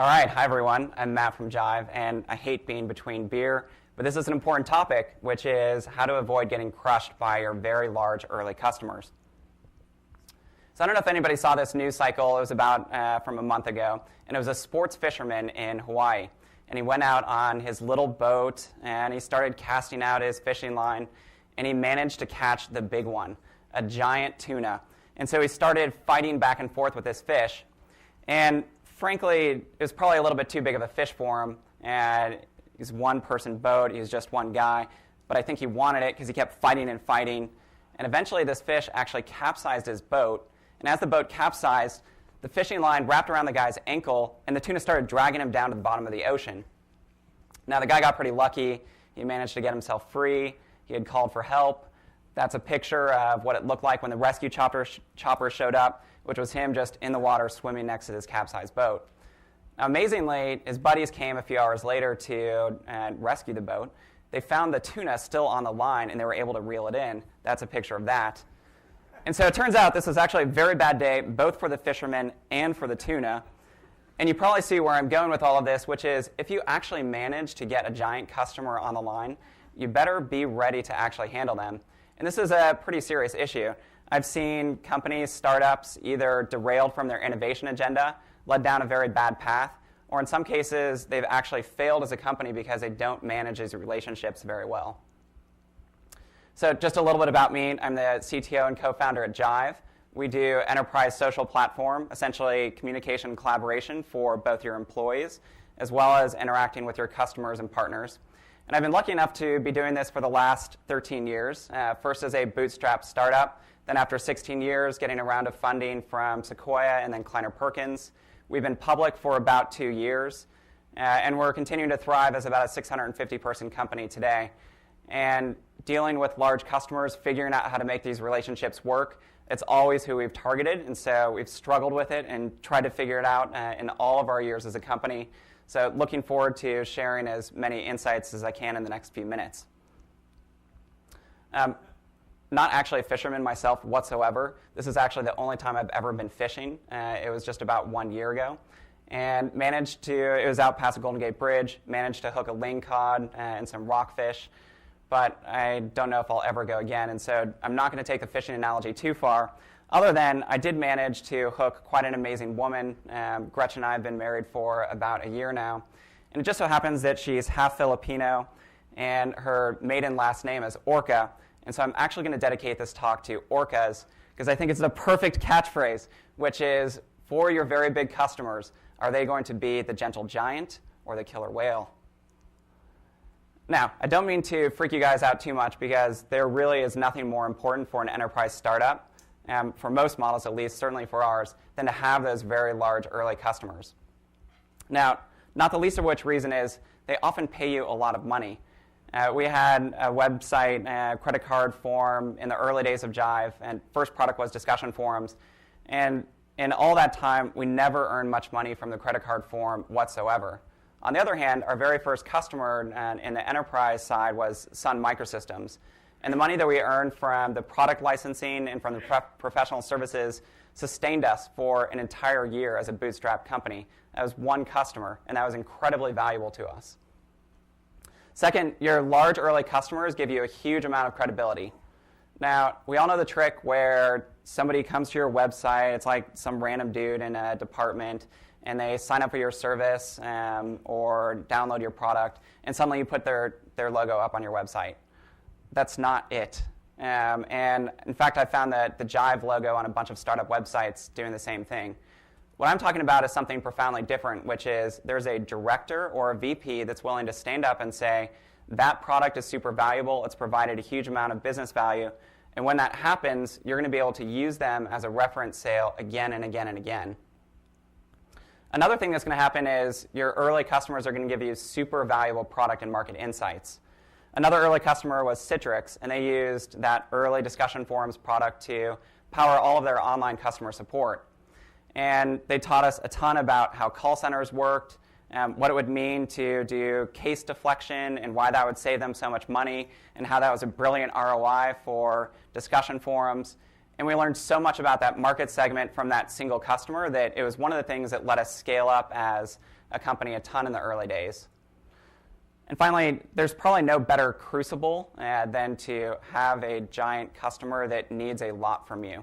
All right, hi everyone. I'm Matt from Jive, and I hate being between beer, but this is an important topic, which is how to avoid getting crushed by your very large early customers. So I don't know if anybody saw this news cycle. It was about from a month ago, and it was a sports fisherman in Hawaii. And he went out on his little boat, and he started casting out his fishing line, and he managed to catch the big one, a giant tuna. And so he started fighting back and forth with this fish, and frankly, it was probably a little bit too big of a fish for him, and he's one-person boat, he's just one guy, but I think he wanted it because he kept fighting and fighting, and eventually this fish actually capsized his boat, and as the boat capsized, the fishing line wrapped around the guy's ankle, and the tuna started dragging him down to the bottom of the ocean. Now, the guy got pretty lucky. He managed to get himself free. He had called for help. That's a picture of what it looked like when the rescue chopper showed up, which was him just in the water swimming next to this capsized boat. Now, amazingly, his buddies came a few hours later to rescue the boat. They found the tuna still on the line, and they were able to reel it in. That's a picture of that. And so it turns out this was actually a very bad day, both for the fishermen and for the tuna. And you probably see where I'm going with all of this, which is if you actually manage to get a giant customer on the line, you better be ready to actually handle them. And this is a pretty serious issue. I've seen companies, startups, either derailed from their innovation agenda, led down a very bad path, or in some cases, they've actually failed as a company because they don't manage these relationships very well. So just a little bit about me. I'm the CTO and co-founder at Jive. We do enterprise social platform, essentially communication and collaboration for both your employees, as well as interacting with your customers and partners. And I've been lucky enough to be doing this for the last 13 years, first as a bootstrap startup, then after 16 years getting a round of funding from Sequoia and then Kleiner Perkins. We've been public for about 2 years, and we're continuing to thrive as about a 650-person company today. And dealing with large customers, figuring out how to make these relationships work, it's always who we've targeted, and so we've struggled with it and tried to figure it out in all of our years as a company. So looking forward to sharing as many insights as I can in the next few minutes. Not actually a fisherman myself whatsoever. This is actually the only time I've ever been fishing. It was just about 1 year ago. And it was out past the Golden Gate Bridge, managed to hook a lingcod and some rockfish, but I don't know if I'll ever go again. And so I'm not going to take the fishing analogy too far, other than I did manage to hook quite an amazing woman. Gretchen and I have been married for about a year now. And it just so happens that she's half Filipino, and her maiden last name is Orca. And so I'm actually going to dedicate this talk to orcas, because I think it's the perfect catchphrase, which is, for your very big customers, are they going to be the gentle giant or the killer whale? Now, I don't mean to freak you guys out too much, because there really is nothing more important for an enterprise startup, for most models at least, certainly for ours, than to have those very large early customers. Now, not the least of which reason is they often pay you a lot of money. We had a website, a credit card form in the early days of Jive, and first product was discussion forums. And in all that time, we never earned much money from the credit card form whatsoever. On the other hand, our very first customer in the enterprise side was Sun Microsystems. And the money that we earned from the product licensing and from the professional services sustained us for an entire year as a bootstrap company. That was one customer, and that was incredibly valuable to us. Second, your large early customers give you a huge amount of credibility. Now, we all know the trick where somebody comes to your website, it's like some random dude in a department, and they sign up for your service or download your product, and suddenly you put their logo up on your website. That's not it. And in fact, I found that the Jive logo on a bunch of startup websites doing the same thing. What I'm talking about is something profoundly different, which is there's a director or a VP that's willing to stand up and say, that product is super valuable, it's provided a huge amount of business value, and when that happens, you're going to be able to use them as a reference sale again and again and again. Another thing that's going to happen is your early customers are going to give you super valuable product and market insights. Another early customer was Citrix, and they used that early discussion forums product to power all of their online customer support. And they taught us a ton about how call centers worked, what it would mean to do case deflection and why that would save them so much money, and how that was a brilliant ROI for discussion forums. And we learned so much about that market segment from that single customer that it was one of the things that let us scale up as a company a ton in the early days. And finally, there's probably no better crucible than to have a giant customer that needs a lot from you.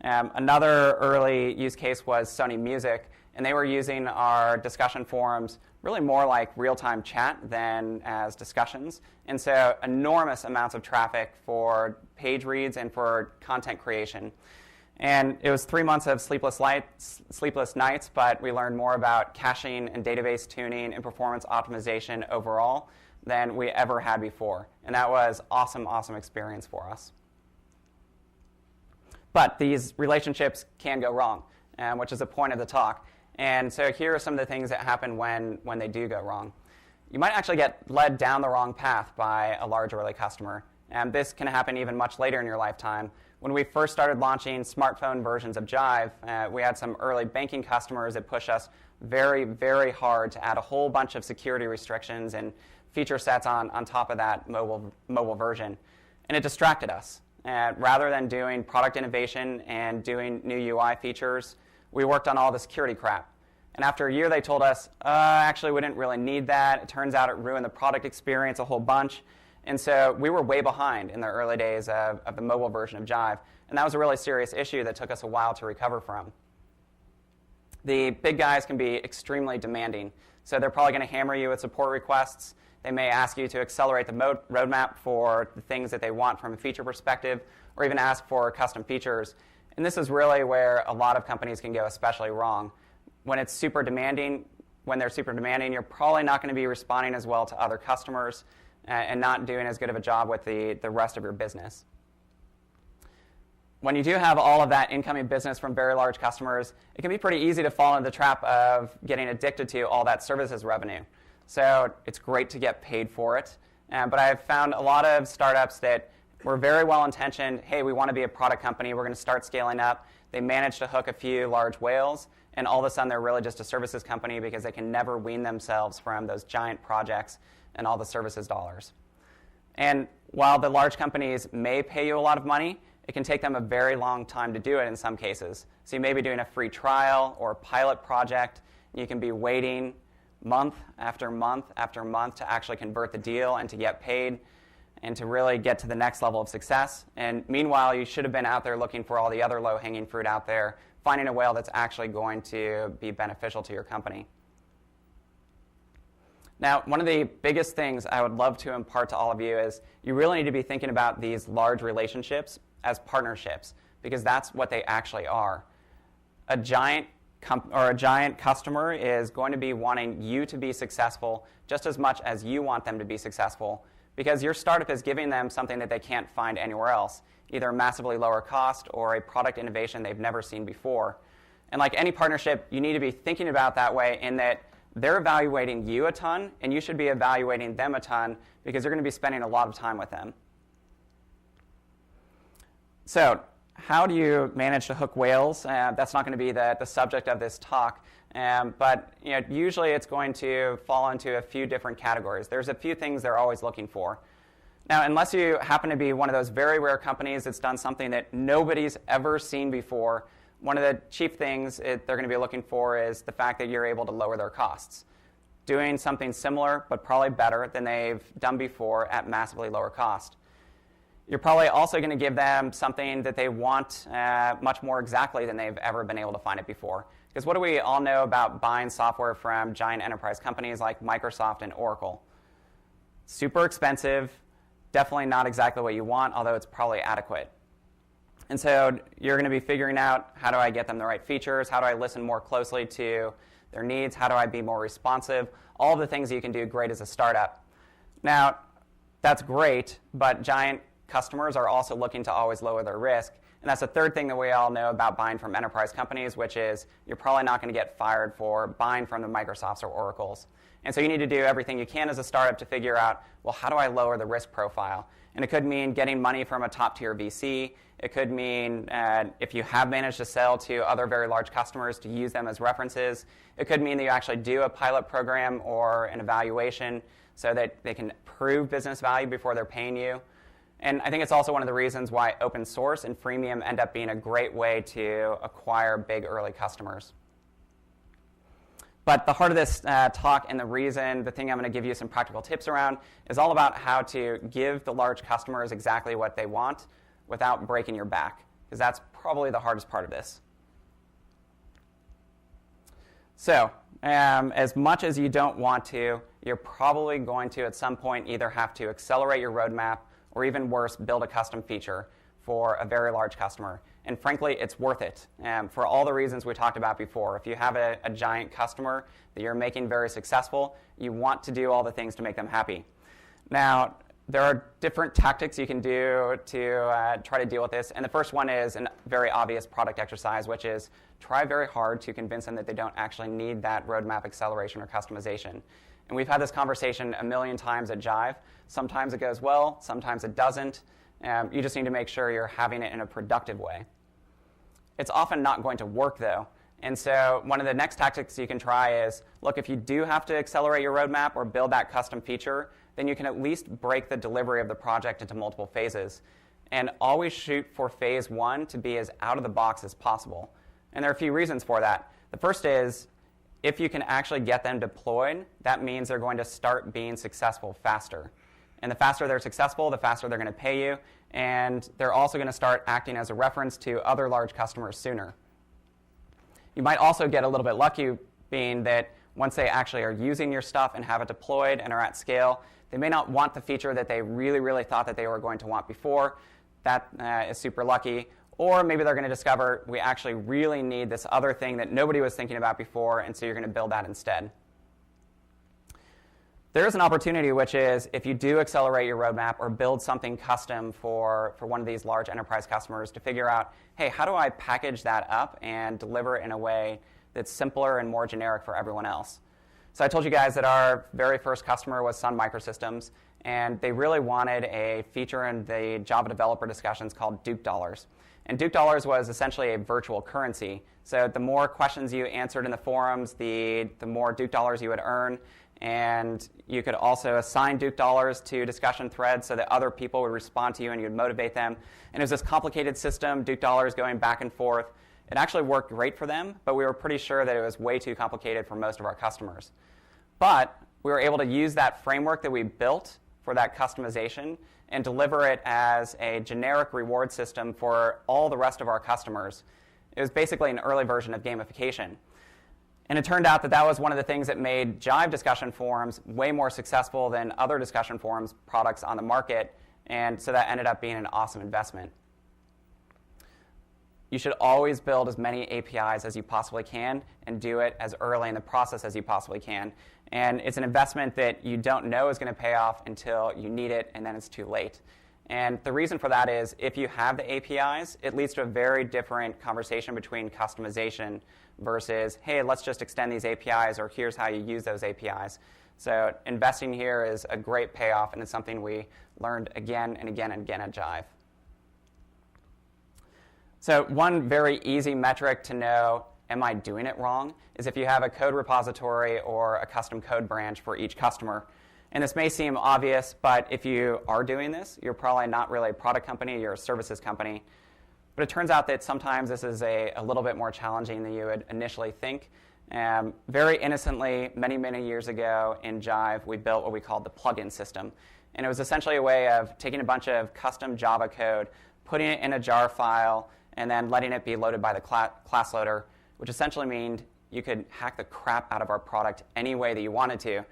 Another early use case was Sony Music, and they were using our discussion forums really more like real-time chat than as discussions. And so enormous amounts of traffic for page reads and for content creation. And it was 3 months of sleepless nights, but we learned more about caching and database tuning and performance optimization overall than we ever had before. And that was awesome experience for us. But these relationships can go wrong, which is the point of the talk. And so here are some of the things that happen when they do go wrong. You might actually get led down the wrong path by a large early customer. And this can happen even much later in your lifetime. When we first started launching smartphone versions of Jive, we had some early banking customers that pushed us very, very hard to add a whole bunch of security restrictions and feature sets on top of that mobile version. And it distracted us. Rather than doing product innovation and doing new UI features, we worked on all the security crap. And after a year, they told us, actually, we didn't really need that. It turns out it ruined the product experience a whole bunch. And so we were way behind in the early days of the mobile version of Jive. And that was a really serious issue that took us a while to recover from. The big guys can be extremely demanding. So they're probably going to hammer you with support requests. They may ask you to accelerate the roadmap for the things that they want from a feature perspective, or even ask for custom features. And this is really where a lot of companies can go especially wrong. When they're super demanding, you're probably not going to be responding as well to other customers and not doing as good of a job with the rest of your business. When you do have all of that incoming business from very large customers, it can be pretty easy to fall into the trap of getting addicted to all that services revenue. So it's great to get paid for it. But I've found a lot of startups that were very well-intentioned. Hey, we want to be a product company. We're going to start scaling up. They managed to hook a few large whales, and all of a sudden they're really just a services company because they can never wean themselves from those giant projects and all the services dollars. And while the large companies may pay you a lot of money, it can take them a very long time to do it in some cases. So you may be doing a free trial or a pilot project. You can be waiting month after month after month to actually convert the deal and to get paid and to really get to the next level of success. And meanwhile, you should have been out there looking for all the other low-hanging fruit out there, finding a whale that's actually going to be beneficial to your company. Now, one of the biggest things I would love to impart to all of you is you really need to be thinking about these large relationships as partnerships, because that's what they actually are. A giant customer is going to be wanting you to be successful just as much as you want them to be successful, because your startup is giving them something that they can't find anywhere else, either a massively lower cost or a product innovation they've never seen before. And like any partnership, you need to be thinking about that way in that they're evaluating you a ton, and you should be evaluating them a ton because you're going to be spending a lot of time with them. So how do you manage to hook whales? That's not going to be the subject of this talk. But usually it's going to fall into a few different categories. There's a few things they're always looking for. Now, unless you happen to be one of those very rare companies that's done something that nobody's ever seen before, one of the chief things they're going to be looking for is the fact that you're able to lower their costs. Doing something similar, but probably better than they've done before at massively lower cost. You're probably also going to give them something that they want much more exactly than they've ever been able to find it before. Because what do we all know about buying software from giant enterprise companies like Microsoft and Oracle? Super expensive, definitely not exactly what you want, although it's probably adequate. And so you're going to be figuring out, how do I get them the right features? How do I listen more closely to their needs? How do I be more responsive? All of the things you can do great as a startup. Now, that's great, but giant customers are also looking to always lower their risk. And that's the third thing that we all know about buying from enterprise companies, which is you're probably not going to get fired for buying from the Microsofts or Oracles. And so you need to do everything you can as a startup to figure out, well, how do I lower the risk profile? And it could mean getting money from a top-tier VC. It could mean, if you have managed to sell to other very large customers, to use them as references. It could mean that you actually do a pilot program or an evaluation so that they can prove business value before they're paying you. And I think it's also one of the reasons why open source and freemium end up being a great way to acquire big early customers. But the heart of this talk and the thing I'm going to give you some practical tips around is all about how to give the large customers exactly what they want without breaking your back, because that's probably the hardest part of this. So, as much as you don't want to, you're probably going to at some point either have to accelerate your roadmap or even worse, build a custom feature for a very large customer. And frankly, it's worth it for all the reasons we talked about before. If you have a giant customer that you're making very successful, you want to do all the things to make them happy. Now, there are different tactics you can do to try to deal with this. And the first one is a very obvious product exercise, which is try very hard to convince them that they don't actually need that roadmap acceleration or customization. And we've had this conversation a million times at Jive. Sometimes it goes well, sometimes it doesn't. You just need to make sure you're having it in a productive way. It's often not going to work, though. And so one of the next tactics you can try is, look, if you do have to accelerate your roadmap or build that custom feature, then you can at least break the delivery of the project into multiple phases. And always shoot for phase one to be as out of the box as possible. And there are a few reasons for that. The first is, if you can actually get them deployed, that means they're going to start being successful faster. And the faster they're successful, the faster they're going to pay you. And they're also going to start acting as a reference to other large customers sooner. You might also get a little bit lucky, being that once they actually are using your stuff and have it deployed and are at scale, they may not want the feature that they really, really thought that they were going to want before. That is super lucky. Or maybe they're going to discover we actually really need this other thing that nobody was thinking about before, and so you're going to build that instead. There is an opportunity, which is if you do accelerate your roadmap or build something custom for one of these large enterprise customers, to figure out, hey, how do I package that up and deliver it in a way that's simpler and more generic for everyone else? So I told you guys that our very first customer was Sun Microsystems, and they really wanted a feature in the Java developer discussions called Duke Dollars. And Duke Dollars was essentially a virtual currency. So the more questions you answered in the forums, the more Duke Dollars you would earn. And you could also assign Duke Dollars to discussion threads so that other people would respond to you and you would motivate them. And it was this complicated system, Duke Dollars going back and forth. It actually worked great for them, but we were pretty sure that it was way too complicated for most of our customers. But we were able to use that framework that we built for that customization and deliver it as a generic reward system for all the rest of our customers. It was basically an early version of gamification. And it turned out that that was one of the things that made Jive discussion forums way more successful than other discussion forums products on the market, and so that ended up being an awesome investment. You should always build as many APIs as you possibly can and do it as early in the process as you possibly can. And it's an investment that you don't know is going to pay off until you need it, and then it's too late. And the reason for that is if you have the APIs, it leads to a very different conversation between customization versus, hey, let's just extend these APIs, or here's how you use those APIs. So investing here is a great payoff, and it's something we learned again and again and again at Jive. So one very easy metric to know, am I doing it wrong, is if you have a code repository or a custom code branch for each customer. And this may seem obvious, but if you are doing this, you're probably not really a product company, you're a services company. But it turns out that sometimes this is a little bit more challenging than you would initially think. Very innocently, many, many years ago in Jive, we built what we called the plugin system. And it was essentially a way of taking a bunch of custom Java code, putting it in a jar file, and then letting it be loaded by the class loader, which essentially means you could hack the crap out of our product any way that you wanted to.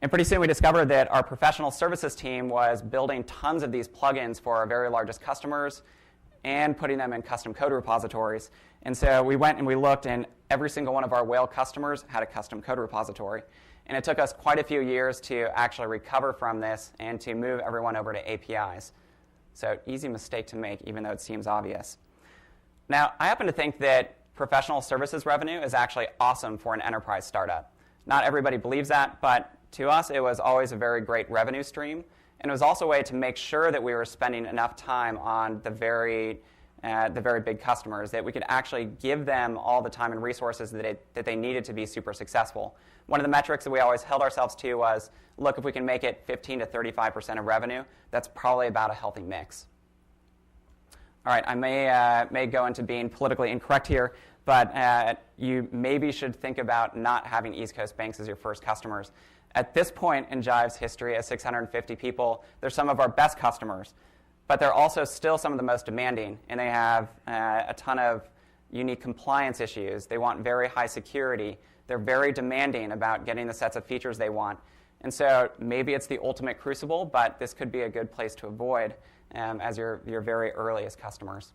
And pretty soon we discovered that our professional services team was building tons of these plugins for our very largest customers and putting them in custom code repositories. And so we went and we looked, and every single one of our whale customers had a custom code repository. And it took us quite a few years to actually recover from this and to move everyone over to APIs. So easy mistake to make, even though it seems obvious. Now, I happen to think that professional services revenue is actually awesome for an enterprise startup. Not everybody believes that, but to us, it was always a very great revenue stream. And it was also a way to make sure that we were spending enough time on the very the very big customers, that we could actually give them all the time and resources that they needed to be super successful. One of the metrics that we always held ourselves to was, look, if we can make it 15 to 35% of revenue, that's probably about a healthy mix. All right, I may go into being politically incorrect here, but you maybe should think about not having East Coast banks as your first customers. At this point in Jive's history, at 650 people, they're some of our best customers, but they're also still some of the most demanding, and they have a ton of unique compliance issues. They want very high security. They're very demanding about getting the sets of features they want. And so maybe it's the ultimate crucible, but this could be a good place to avoid as your very earliest customers.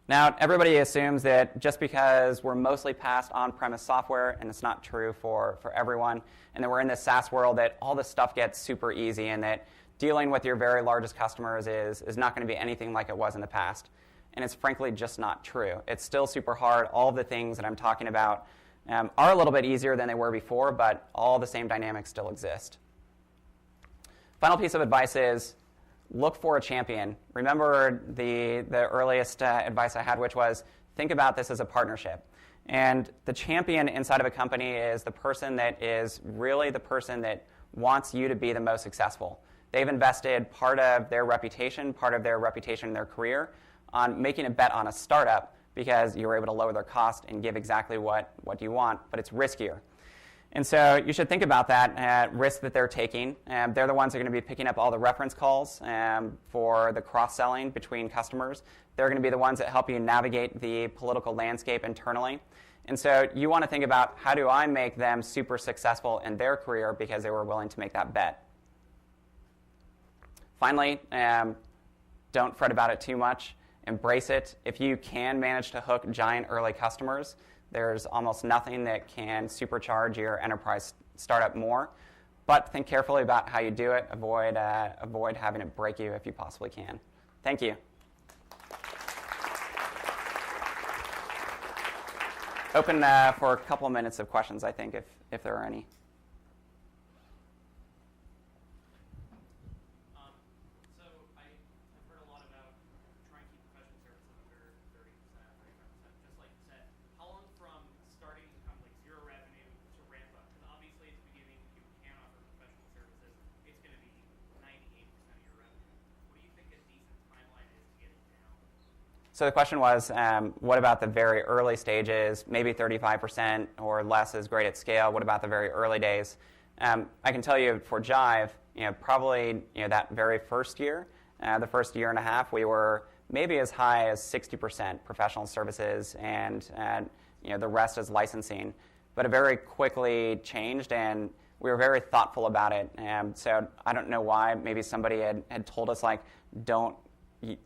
Now, everybody assumes that just because we're mostly past on-premise software, and it's not true for everyone, and that we're in this SaaS world, that all this stuff gets super easy, and that dealing with your very largest customers is not going to be anything like it was in the past. And it's frankly just not true. It's still super hard. All of the things that I'm talking about are a little bit easier than they were before, but all the same dynamics still exist. Final piece of advice is look for a champion. Remember the earliest advice I had, which was think about this as a partnership. And the champion inside of a company is the person that is really the person that wants you to be the most successful. They've invested part of their reputation in their career on making a bet on a startup because you were able to lower their cost and give exactly what you want, but it's riskier. And so you should think about that risk that they're taking. They're the ones that are going to be picking up all the reference calls for the cross-selling between customers. They're going to be the ones that help you navigate the political landscape internally. And so you want to think about, how do I make them super successful in their career because they were willing to make that bet? Finally, don't fret about it too much. Embrace it. If you can manage to hook giant early customers, there's almost nothing that can supercharge your enterprise startup more. But think carefully about how you do it. Avoid having it break you if you possibly can. Thank you. Open for a couple of minutes of questions, I think, if there are any. So the question was, what about the very early stages? Maybe 35% or less is great at scale. What about the very early days? I can tell you for Jive, probably that very first year, the first year and a half, we were maybe as high as 60% professional services, and the rest is licensing. But it very quickly changed, and we were very thoughtful about it. So I don't know why. Maybe somebody had told us, like, don't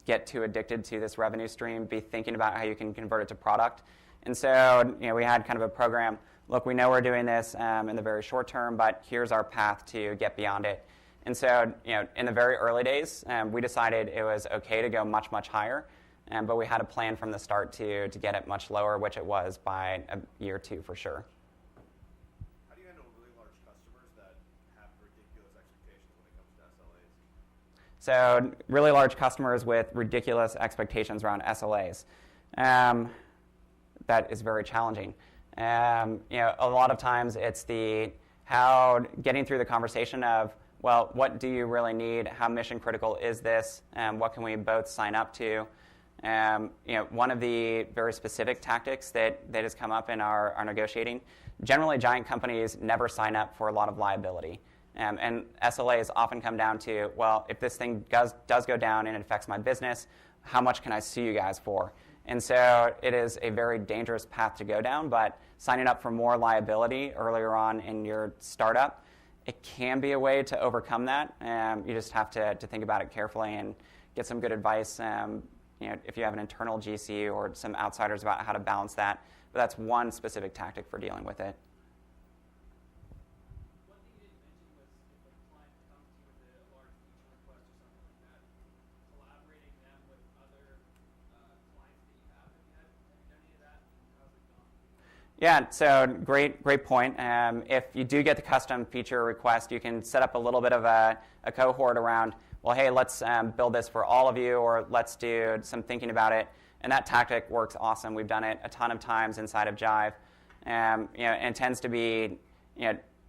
get too addicted to this revenue stream, be thinking about how you can convert it to product. And so we had kind of a program, look, we know we're doing this in the very short term, but here's our path to get beyond it. And so in the very early days, we decided it was okay to go much, much higher, but we had a plan from the start to get it much lower, which it was by a year or two for sure. How do you handle really large customers that have ridiculous expectations when it comes to SLAs? So really large customers with ridiculous expectations around SLAs. That is very challenging. A lot of times it's getting through the conversation of, well, what do you really need? How mission critical is this? What can we both sign up to? One of the very specific tactics that has come up in our negotiating, generally giant companies never sign up for a lot of liability. And SLAs often come down to, well, if this thing does go down and it affects my business, how much can I sue you guys for? And so it is a very dangerous path to go down, but signing up for more liability earlier on in your startup, it can be a way to overcome that. You just have to think about it carefully and get some good advice if you have an internal GC or some outsiders about how to balance that. But that's one specific tactic for dealing with it. Yeah, so great point. If you do get the custom feature request, you can set up a little bit of a cohort around, well, hey, let's build this for all of you, or let's do some thinking about it. And that tactic works awesome. We've done it a ton of times inside of Jive. And it tends to be,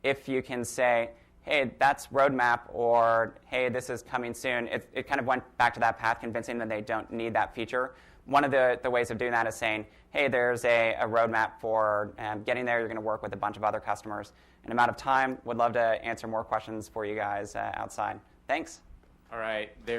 if you can say, hey, that's roadmap, or hey, this is coming soon, it kind of went back to that path, convincing them they don't need that feature. One of the ways of doing that is saying, hey, there's a roadmap for getting there. You're going to work with a bunch of other customers. In amount of time, would love to answer more questions for you guys outside. Thanks. All right. There